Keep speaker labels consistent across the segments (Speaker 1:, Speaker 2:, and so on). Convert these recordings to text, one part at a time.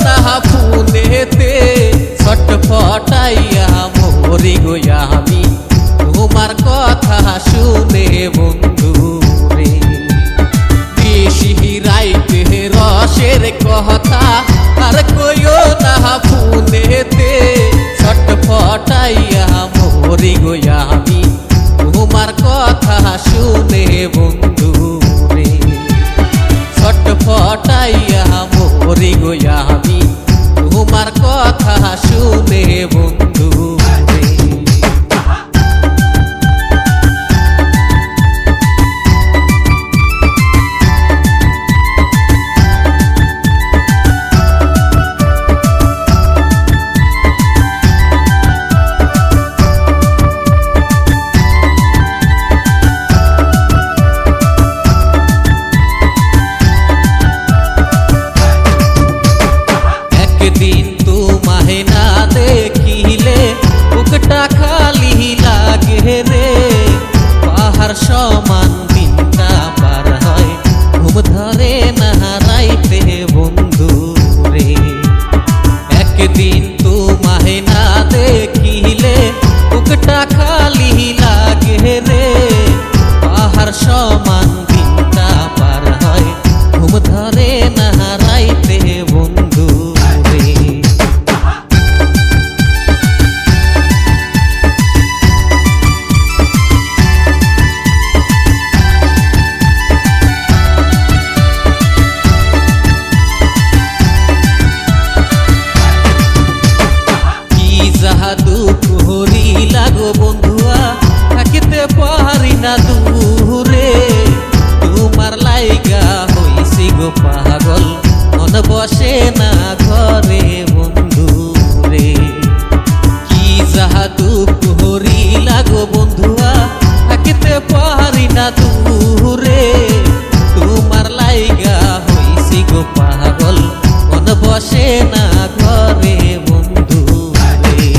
Speaker 1: না ফোনেতে ছটফটাইয়া মরি গো আমি তোমার কথা শুনে বন্ধু রে। বেশি রাইতে রসের কথা আর কইও না ফোনেতে ছটফটাইয়া মরি গো আমি তোমার কথা শুনে বন্ধু রে। ছটফটাইয়া মরি গো আমি তোমার কথা শুনে বন্ধু রে। একদিন তোমায় না দেখিলে বুকটা খালি লাগে রে। পাহাড় সমান দিনটা পার হয় ঘুম ধরে না রাইতে বন্ধু রে। একদিন তোমায় না দেখিলে বুকটা খালি লাগে রে। পাহাড় সমান দিনটা পার হয় ঘুম ধরে না রাইতে বন্ধু রে। কি জাদু করিলা গো বন্ধুয়া থাকিতে পারি না দূরে। তোমার লাইগা হইছি গো পাগল মন বসে না ঘরে বন্ধু রে। কি জাদু করিলা গো বন্ধুয়া থাকিতে পারি না দূরে। তোমার লাইগা হইছি গো পাগল মন বসে না ঘরে বন্ধু রে।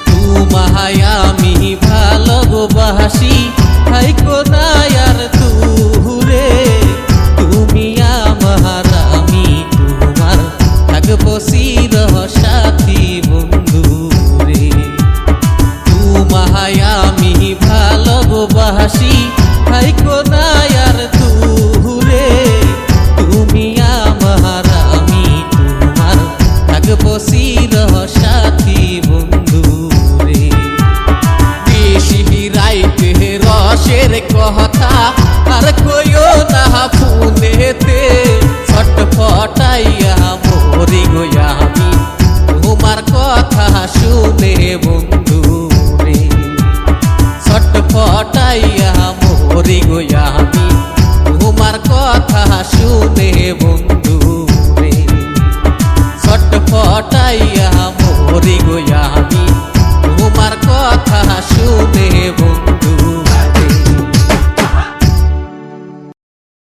Speaker 1: তোমায় আমি ভালোবাসি থাইকো না আর দূরে। তুমি আমার আমি তোমার থাকবো চির সাথী বন্ধু রে। তোমায় আমি ভালোবাসি থাইকো না আর দূরে। তুমি আমার আমি তোমার থাকবো চির সাথী বন্ধু রে। বেশি রাইতে রসের কথা আর কইও না ফোনেতে ছটফটাইয়া মরি গো আমি তোমার কথা শুনে বন্ধু রে। ছটফটাইয়া মরি গো আমি তোমার কথা শুনে বন্ধু